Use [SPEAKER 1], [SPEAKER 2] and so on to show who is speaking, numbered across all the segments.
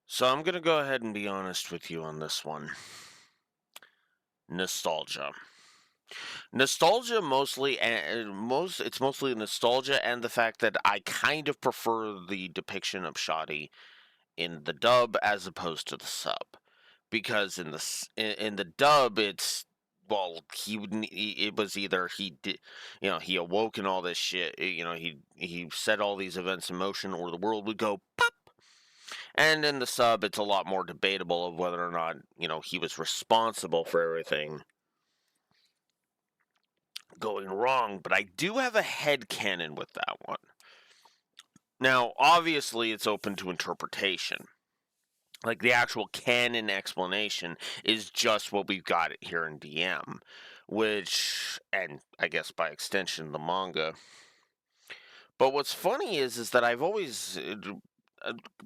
[SPEAKER 1] So I'm gonna go ahead and be honest with you on this one. Nostalgia. Nostalgia mostly, and it's mostly nostalgia and the fact that I kind of prefer the depiction of Shoddy in the dub as opposed to the sub, because in the dub it was either he did, he awoke and all this shit, he set all these events in motion, or the world would go pop. And in the sub, it's a lot more debatable of whether or not, he was responsible for everything going wrong, but I do have a headcanon with that one. Now, obviously, it's open to interpretation. Like, the actual canon explanation is just what we've got it here in DM, which, and I guess by extension, the manga. But what's funny is that I've always,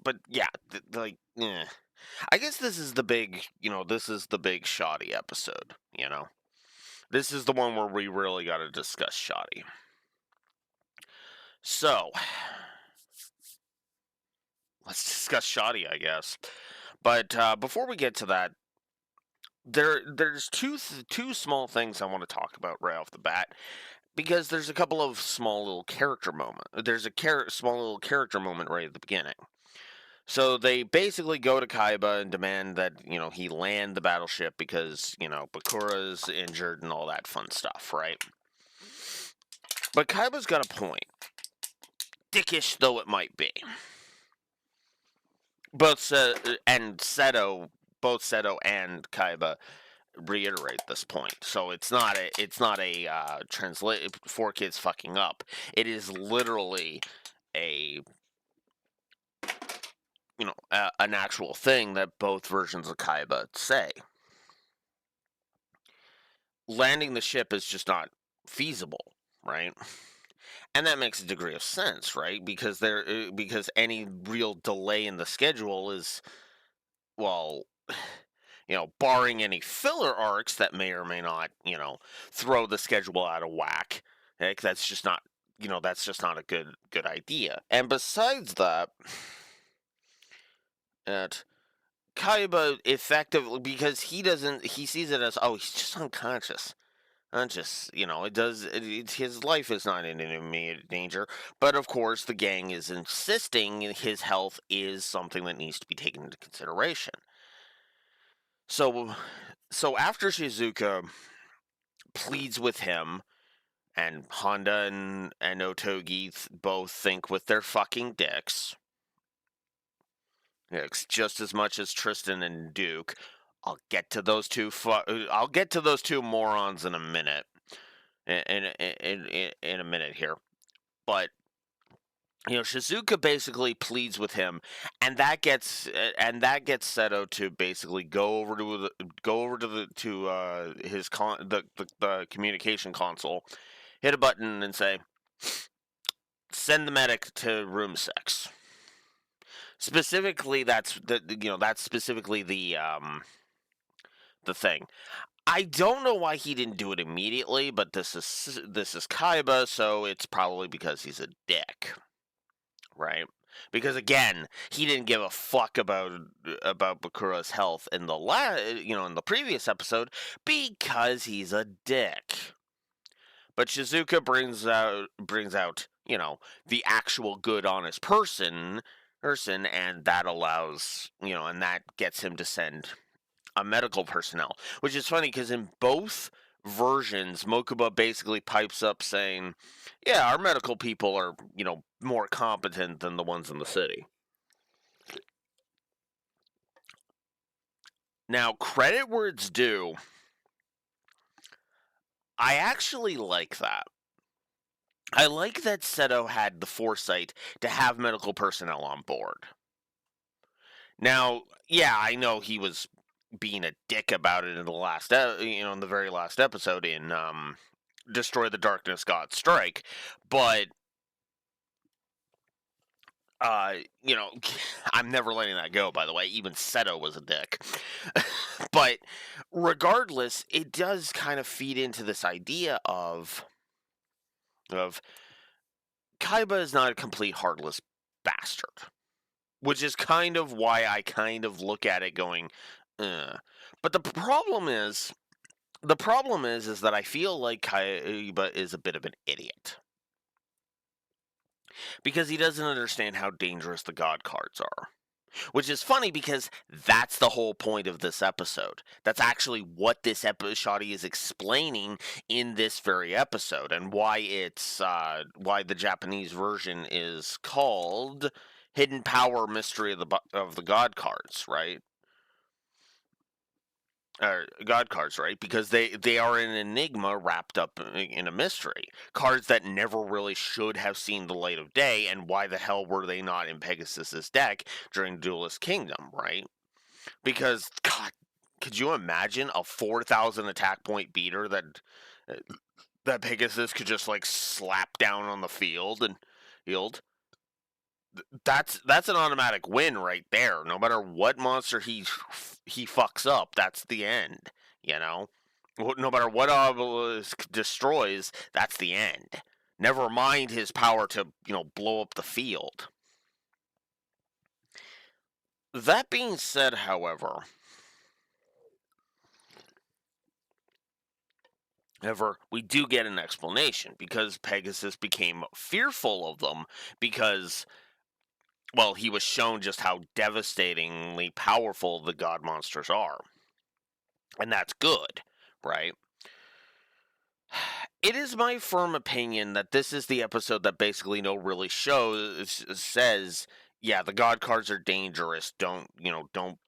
[SPEAKER 1] but yeah, I guess this is the big, this is the big Shoddy episode, This is the one where we really got to discuss Shoddy. So, let's discuss Shoddy, I guess. But before we get to that, there's two small things I want to talk about right off the bat, because there's a couple of small little character moment. There's a small little character moment right at the beginning. So they basically go to Kaiba and demand that, he land the battleship because, Bakura's injured and all that fun stuff, right? But Kaiba's got a point, dickish though it might be. Both Seto and Kaiba reiterate this point. So it's not a translate 4Kids fucking up. It is literally a an actual thing that both versions of Kaiba say. Landing the ship is just not feasible, right? And that makes a degree of sense, right? Because any real delay in the schedule is, well, barring any filler arcs that may or may not, throw the schedule out of whack. Like, that's just not, a good idea. And besides that, at Kaiba effectively, because he sees it as, oh, he's just unconscious. His life is not in immediate danger. But of course, the gang is insisting his health is something that needs to be taken into consideration. So after Shizuka pleads with him, and Honda and Otogi both think with their fucking dicks, just as much as Tristan and Duke. I'll get to those two morons in a minute. In a minute here, but Shizuka basically pleads with him, and that gets Seto to basically go over to his the communication console, hit a button, and say, "Send the medic to room 6." Specifically, that's specifically the thing. I don't know why he didn't do it immediately, but this is Kaiba, so it's probably because he's a dick, right? Because again, he didn't give a fuck about Bakura's health in the in the previous episode, because he's a dick. But Shizuka brings out the actual good, honest person, and that allows and that gets him to send a medical personnel, which is funny because in both versions, Mokuba basically pipes up saying, "Yeah, our medical people are more competent than the ones in the city." Now, credit where it's due. I actually like that. I like that Seto had the foresight to have medical personnel on board. Now, yeah, I know he was being a dick about it in the last, in the very last episode in Destroy the Darkness, God Strike, but I'm never letting that go. By the way, even Seto was a dick, but regardless, it does kind of feed into this idea of Kaiba is not a complete heartless bastard. which is kind of why I kind of look at it going, But the problem is that I feel like Kaiba is a bit of an idiot because he doesn't understand how dangerous the god cards are. Which is funny because that's the whole point of this episode. That's actually what this Shoddy is explaining in this very episode, and why why the Japanese version is called "Hidden Power Mystery of the God Cards," right? God cards, right? Because they are an enigma wrapped up in a mystery. Cards that never really should have seen the light of day, and why the hell were they not in Pegasus's deck during Duelist Kingdom, right? Because God, could you imagine a 4,000 attack point beater uh, that Pegasus could just like slap down on the field? That's an automatic win right there. No matter what monster he fucks up, that's the end. You know, no matter what obelisk destroys, that's the end. Never mind his power to blow up the field. That being said, however, we do get an explanation because Pegasus became fearful of them because, well, he was shown just how devastatingly powerful the god monsters are. And that's good, right? It is my firm opinion that this is the episode that basically really says, yeah, the god cards are dangerous. Don't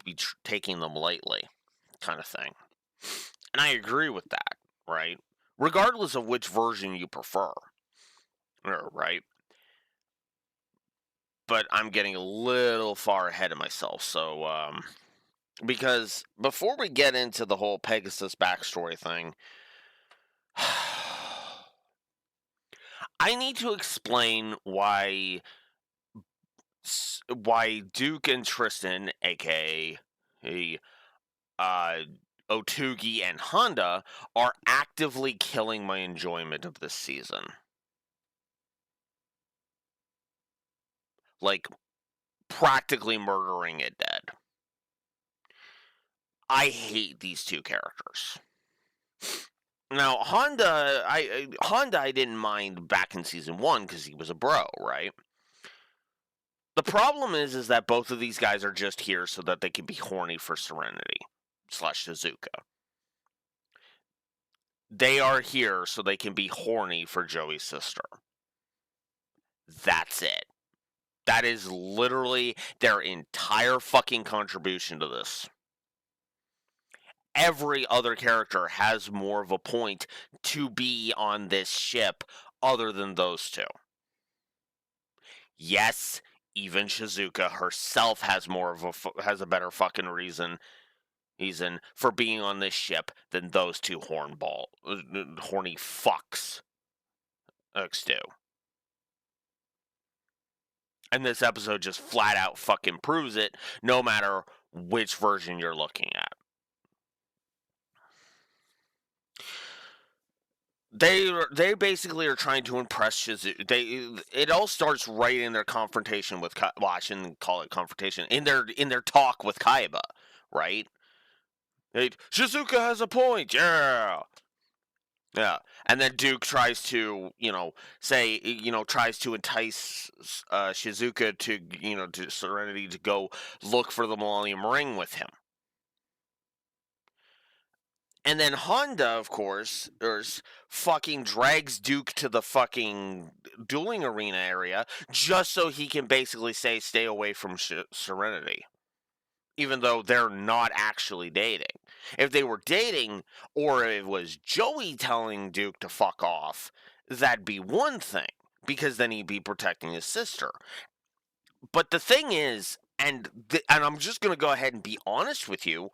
[SPEAKER 1] be taking them lightly, kind of thing. And I agree with that, right? Regardless of which version you prefer, right? But I'm getting a little far ahead of myself, so because before we get into the whole Pegasus backstory thing, I need to explain why Duke and Tristan, aka uh, Otugi and Honda, are actively killing my enjoyment of this season. Like, practically murdering it dead. I hate these two characters. Now, Honda, I didn't mind back in season 1 because he was a bro, right? The problem is that both of these guys are just here so that they can be horny for Serenity / Shizuka. They are here so they can be horny for Joey's sister. That's it. That is literally their entire fucking contribution to this. Every other character has more of a point to be on this ship other than those two. Yes, even Shizuka herself has has a better fucking reason for being on this ship than those two horny fucks do. And this episode just flat out fucking proves it, no matter which version you're looking at. They basically are trying to impress Shizuka. It all starts right in their confrontation with I shouldn't call it confrontation, in their talk with Kaiba, right? Shizuka has a point, yeah. Yeah, and then Duke tries to, tries to entice Shizuka to Serenity to go look for the Millennium Ring with him. And then Honda, of course, fucking drags Duke to the fucking dueling arena area just so he can basically say, stay away from Serenity. Even though they're not actually dating. If they were dating, or it was Joey telling Duke to fuck off, that'd be one thing, because then he'd be protecting his sister. But the thing is, and I'm just going to go ahead and be honest with you,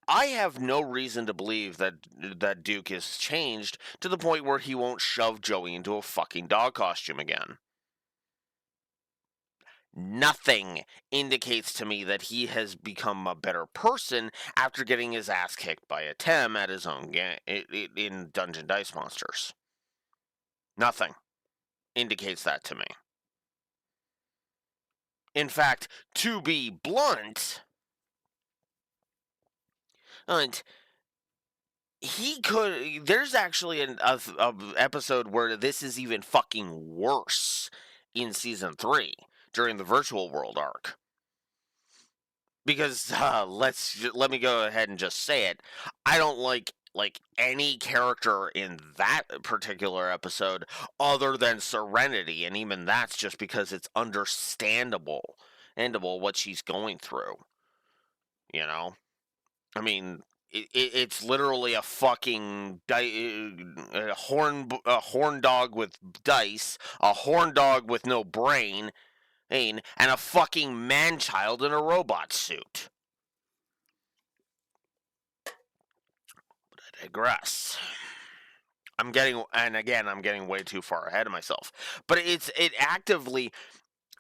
[SPEAKER 1] I have no reason to believe that Duke has changed to the point where he won't shove Joey into a fucking dog costume again. Nothing indicates to me that he has become a better person after getting his ass kicked by a Tem at his own game in Dungeon Dice Monsters. Nothing indicates that to me. In fact, to be blunt, and he could. There's actually a episode where this is even fucking worse in season 3 during the virtual world arc. Because let me go ahead and just say it. I don't like any character in that particular episode other than Serenity, and even that's just because it's understandable what she's going through. You know, I mean, it's literally a fucking a horn dog with dice, a horn dog with no brain, and a fucking man child in a robot suit. I digress. I'm getting way too far ahead of myself. But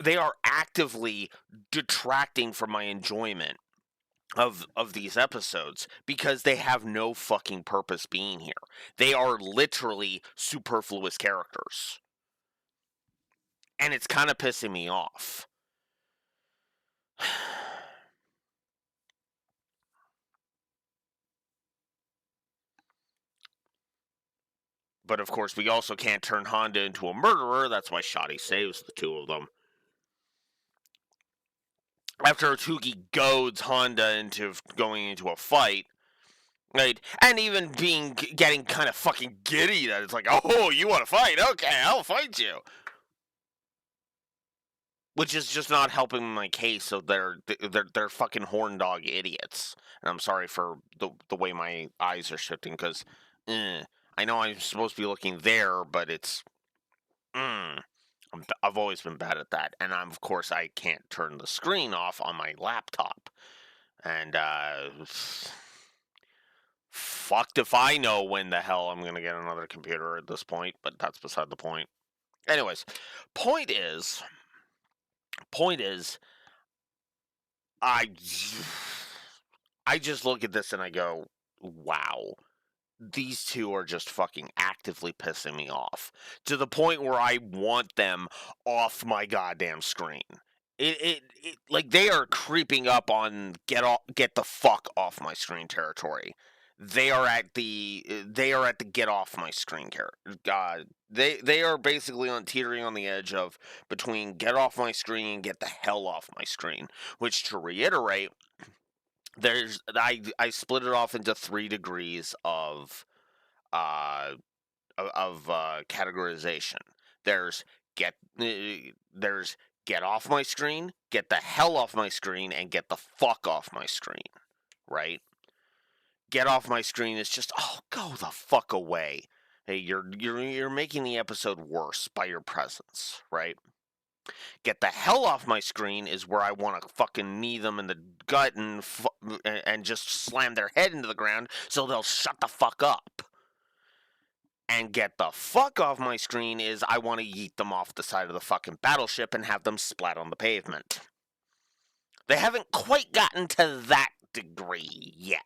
[SPEAKER 1] they are actively detracting from my enjoyment of these episodes because they have no fucking purpose being here. They are literally superfluous characters. And it's kind of pissing me off. But of course, we also can't turn Honda into a murderer. That's why Shotty saves the two of them. After Otugi goads Honda into going into a fight, right? And even getting kind of fucking giddy that it's like, oh, you want to fight? Okay, I'll fight you. Which is just not helping my case. So they're fucking horn dog idiots. And I'm sorry for the way my eyes are shifting because I know I'm supposed to be looking there, but it's I've always been bad at that, and of course I can't turn the screen off on my laptop, and fucked if I know when the hell I'm gonna get another computer at this point, but that's beside the point. Anyways, point is, I I just look at this and I go, wow. These two are just fucking actively pissing me off to the point where I want them off my goddamn screen. It like they are creeping up on get the fuck off my screen territory. They are at the get off my screen character. God, they are basically on teetering on the edge of between get off my screen and get the hell off my screen. Which, to reiterate, I split it off into 3 degrees uh categorization. There's get there's get off my screen, get the hell off my screen, and get the fuck off my screen. Right? Get off my screen is just, oh, go the fuck away. Hey, you're making the episode worse by your presence, right? Get the hell off my screen is where I want to fucking knee them in the gut and just slam their head into the ground so they'll shut the fuck up. And get the fuck off my screen is I want to yeet them off the side of the fucking battleship and have them splat on the pavement. They haven't quite gotten to that degree yet.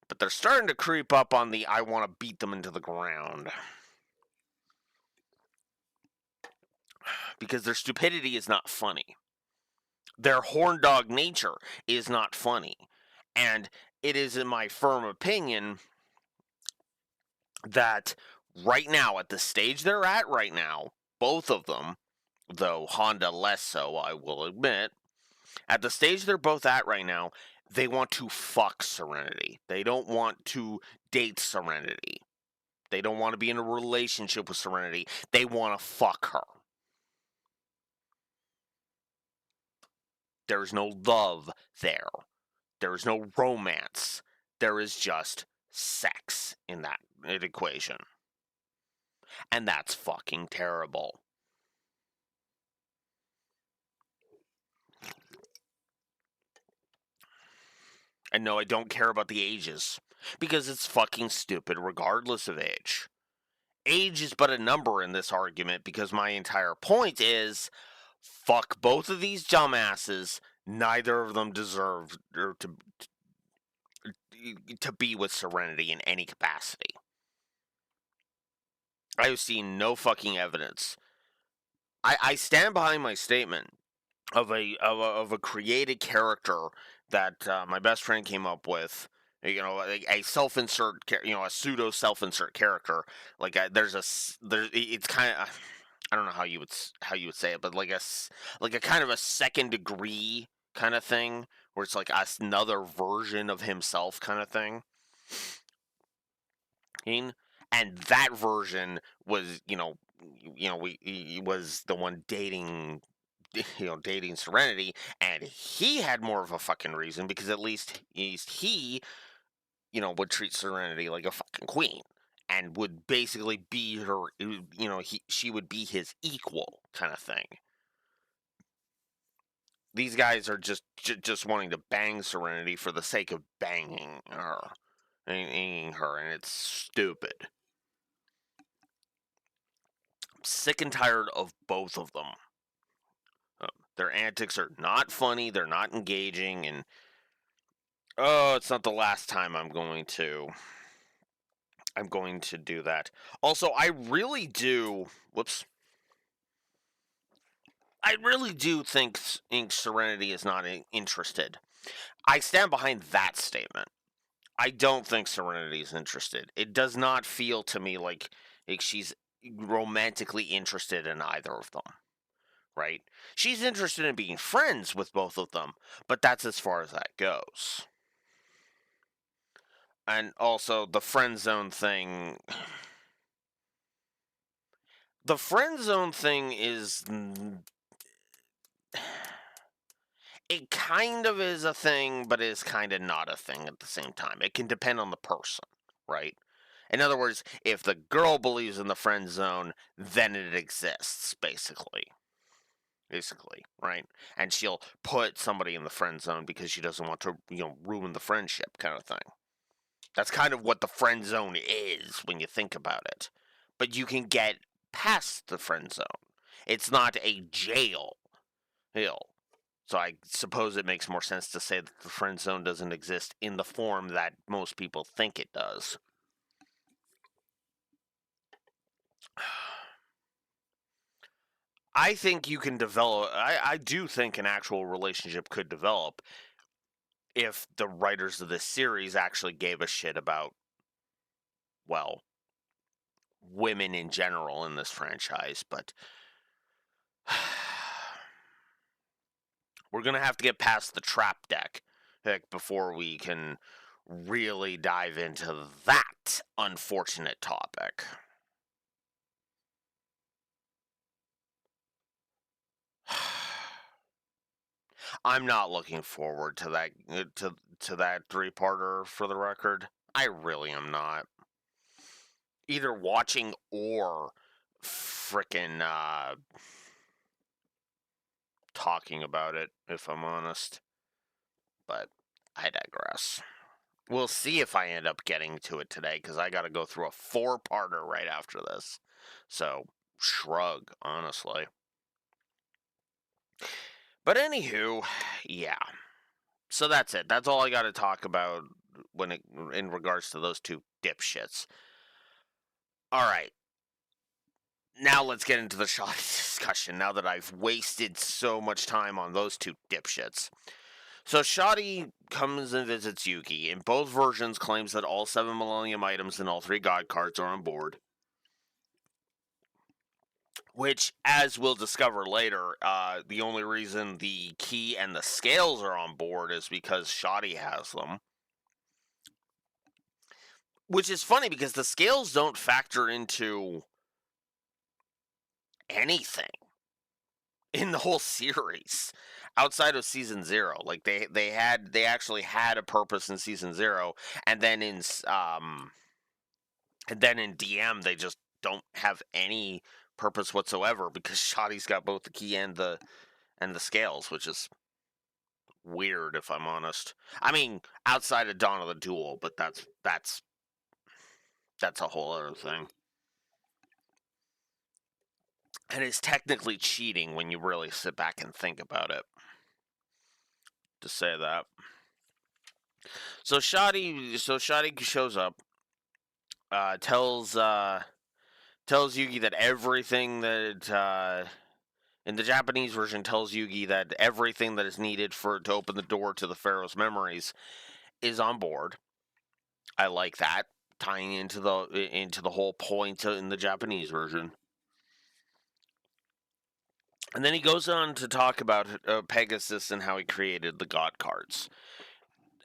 [SPEAKER 1] But they're starting to creep up on the I want to beat them into the ground. Because their stupidity is not funny. Their horn dog nature is not funny. And it is in my firm opinion that right now, at the stage they're at right now, both of them, though Honda less so, I will admit, at the stage they're both at right now, they want to fuck Serenity. They don't want to date Serenity. They don't want to be in a relationship with Serenity. They want to fuck her. There's no love there. There is no romance. There is just sex in that equation. And that's fucking terrible. And no, I don't care about the ages. Because it's fucking stupid regardless of age. Age is but a number in this argument because my entire point is fuck both of these dumbasses. Neither of them deserve to be with Serenity in any capacity. I have seen no fucking evidence. I stand behind my statement of a created character that my best friend came up with. A self-insert, a pseudo self-insert character. Like it's kind of, I don't know how you would say it, but like a kind of a second degree kind of thing, where it's like another version of himself kind of thing. And that version was, he was the one dating, dating Serenity, and he had more of a fucking reason, because at least he, would treat Serenity like a fucking queen, and would basically be her, she would be his equal kind of thing. These guys are just wanting to bang Serenity for the sake of banging her, and it's stupid. I'm sick and tired of both of them. Their antics are not funny, they're not engaging, and it's not the last time I'm going to do that. Also, I really do think Serenity is not interested. I stand behind that statement. I don't think Serenity is interested. It does not feel to me like she's romantically interested in either of them. Right? She's interested in being friends with both of them, but that's as far as that goes. And also, the friend zone thing. The friend zone thing is. It kind of is a thing, but is kind of not a thing at the same time. It can depend on the person, right? In other words, if the girl believes in the friend zone, then it exists, basically. Right? And she'll put somebody in the friend zone because she doesn't want to, ruin the friendship, kind of thing. That's kind of what the friend zone is when you think about it. But you can get past the friend zone. It's not a jail. So I suppose it makes more sense to say that the friend zone doesn't exist in the form that most people think it does. I think you can develop. I do think an actual relationship could develop if the writers of this series actually gave a shit about, well, women in general in this franchise. But we're going to have to get past the trap deck before we can really dive into that unfortunate topic. I'm not looking forward to that to that three-parter, for the record. I really am not. Either watching or frickin' talking about it, if I'm honest. But I digress. We'll see if I end up getting to it today, because I got to go through a 4-parter right after this. So, shrug, honestly. But anywho, yeah. So that's it. That's all I got to talk about in regards to those two dipshits. All right. Now let's get into the Shoddy discussion, now that I've wasted so much time on those two dipshits. So Shoddy comes and visits Yugi. In both versions, claims that all 7 Millennium items and all 3 God cards are on board. Which, as we'll discover later, the only reason the key and the scales are on board is because Shoddy has them. Which is funny, because the scales don't factor into anything in the whole series outside of season 0. Like they actually had a purpose in season 0, and then in DM they just don't have any purpose whatsoever, because Shoddy's got both the key and the scales, which is weird, if I'm honest. I mean, outside of Dawn of the Duel, but that's a whole other thing. And it's technically cheating when you really sit back and think about it, to say that. So Shoddy shows up, tells Yugi that everything that In the Japanese version, tells Yugi that everything that is needed to open the door to the Pharaoh's memories is on board. I like that, tying into the whole point in the Japanese version. And then he goes on to talk about Pegasus and how he created the God cards,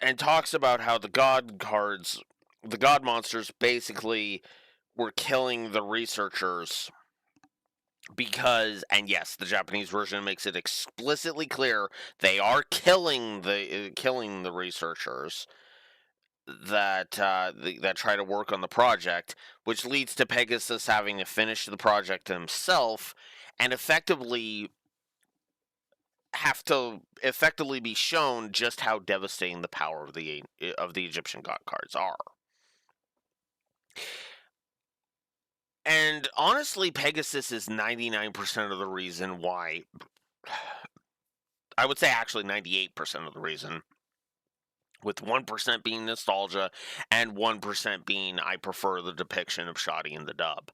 [SPEAKER 1] and talks about how the God cards, the God monsters, basically were killing the researchers because, and yes, the Japanese version makes it explicitly clear they are killing the researchers that try to work on the project, which leads to Pegasus having to finish the project himself and have to effectively be shown just how devastating the power of the Egyptian god cards are. And honestly, Pegasus is 99% of the reason why. I would say actually 98% of the reason, with 1% being nostalgia and 1% being I prefer the depiction of Shoddy in the dub.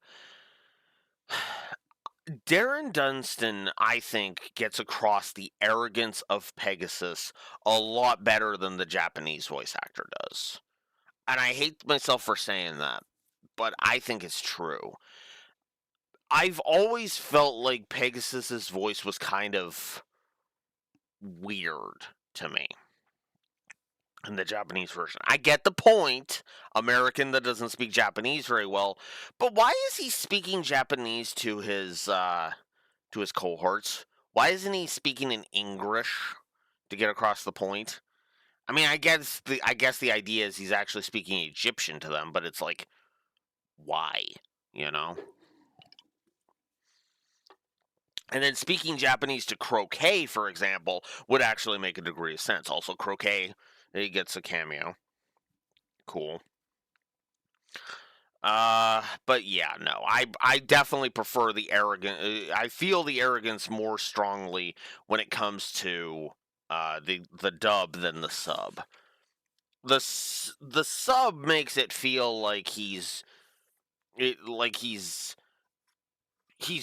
[SPEAKER 1] Darren Dunstan, I think, gets across the arrogance of Pegasus a lot better than the Japanese voice actor does. And I hate myself for saying that, but I think it's true. I've always felt like Pegasus's voice was kind of weird to me in the Japanese version. I get the point, American that doesn't speak Japanese very well, but why is he speaking Japanese to his cohorts? Why isn't he speaking in English to get across the point? I mean, I guess the idea is he's actually speaking Egyptian to them, but it's like, why? You know? And then speaking Japanese to Croquet, for example, would actually make a degree of sense. Also, Croquet, he gets a cameo. Cool. But yeah, no, I definitely prefer the arrogant. I feel the arrogance more strongly when it comes to the dub than the sub. The sub makes it feel like he's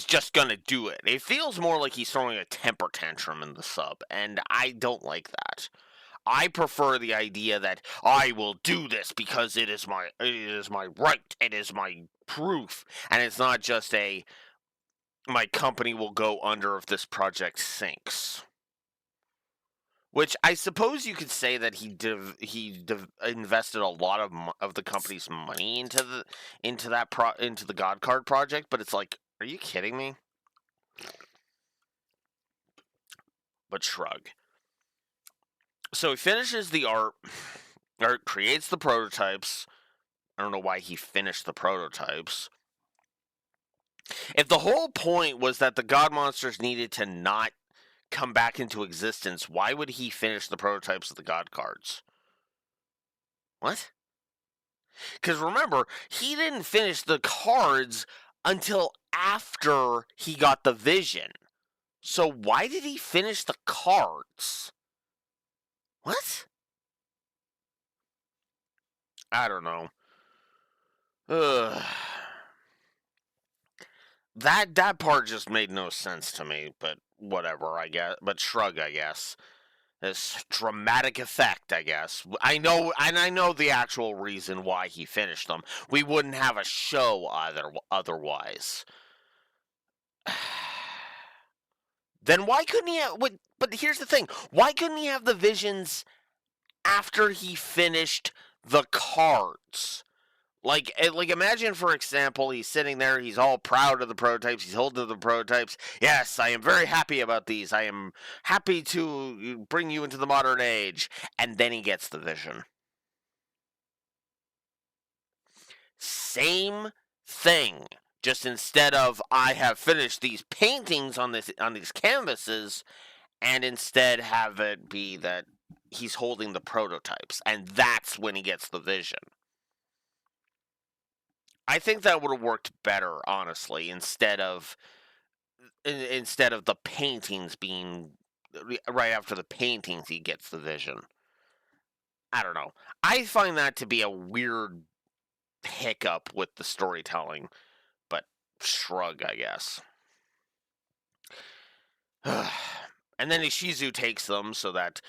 [SPEAKER 1] just gonna do it. It feels more like he's throwing a temper tantrum in the sub, and I don't like that. I prefer the idea that I will do this because it is my right, it is my proof, and it's not just a my company will go under if this project sinks. Which I suppose you could say that he invested a lot of the company's money into the God Card project, but it's like, are you kidding me? But shrug. So he finishes the art, or creates the prototypes. I don't know why he finished the prototypes. If the whole point was that the god monsters needed to not come back into existence, why would he finish the prototypes of the god cards? What? Because remember, he didn't finish the cards until after he got the vision. So why did he finish the cards? What? I don't know. Ugh. That part just made no sense to me, but whatever, I guess. But shrug, I guess. This dramatic effect, I guess. I know the actual reason why he finished them. We wouldn't have a show otherwise. Then why couldn't he have? But here's the thing: why couldn't he have the visions after he finished the cards? Like imagine, for example, he's sitting there, he's all proud of the prototypes, he's holding the prototypes. Yes, I am very happy about these. I am happy to bring you into the modern age. And then he gets the vision. Same thing. Just instead of I have finished these paintings on these canvases, and instead have it be that he's holding the prototypes, and that's when he gets the vision. I think that would have worked better, honestly, instead of the paintings being right after the paintings he gets the vision. I don't know. I find that to be a weird hiccup with the storytelling, but shrug, I guess. And then Ishizu takes them so that,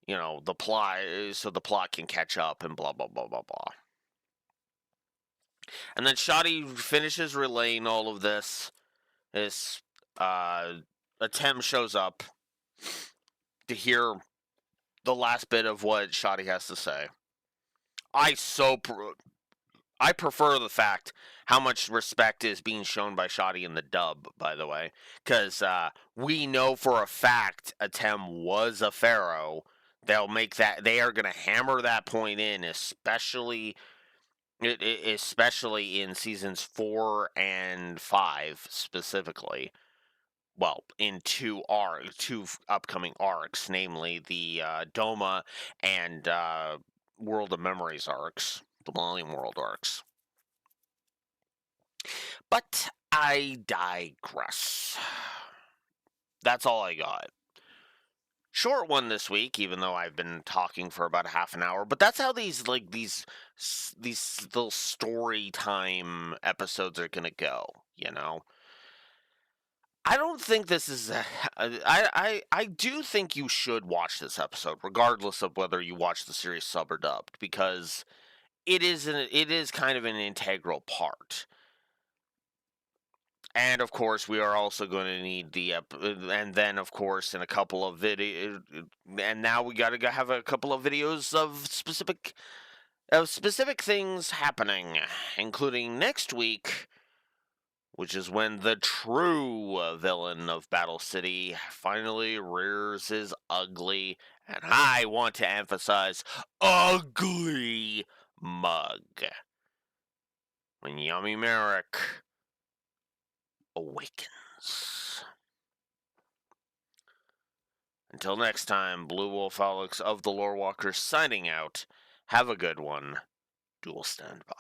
[SPEAKER 1] the plot can catch up and blah, blah, blah, blah, blah. And then Shotty finishes relaying all of this. Atem shows up to hear the last bit of what Shotty has to say. I prefer the fact how much respect is being shown by Shotty in the dub, by the way, because we know for a fact Atem was a pharaoh. They are going to hammer that point in, especially in seasons 4 and 5 specifically. Well, in two upcoming arcs, namely the Doma and World of Memories arcs, the Millennium World arcs. But I digress. That's all I got. Short one this week, even though I've been talking for about half an hour. But that's how these little story time episodes are gonna go. I don't think this is. I do think you should watch this episode, regardless of whether you watch the series sub or dubbed, because it is kind of an integral part. And of course, we are also going to need and then of course in a couple of video, and now we got to have a couple of videos of specific things happening, including next week, which is when the true villain of Battle City finally rears his ugly, and I want to emphasize, ugly mug. When Yummy Merrick awakens. Until next time, Blue Wolf Alex of the Lore Walkers signing out. Have a good one. Dual stand by.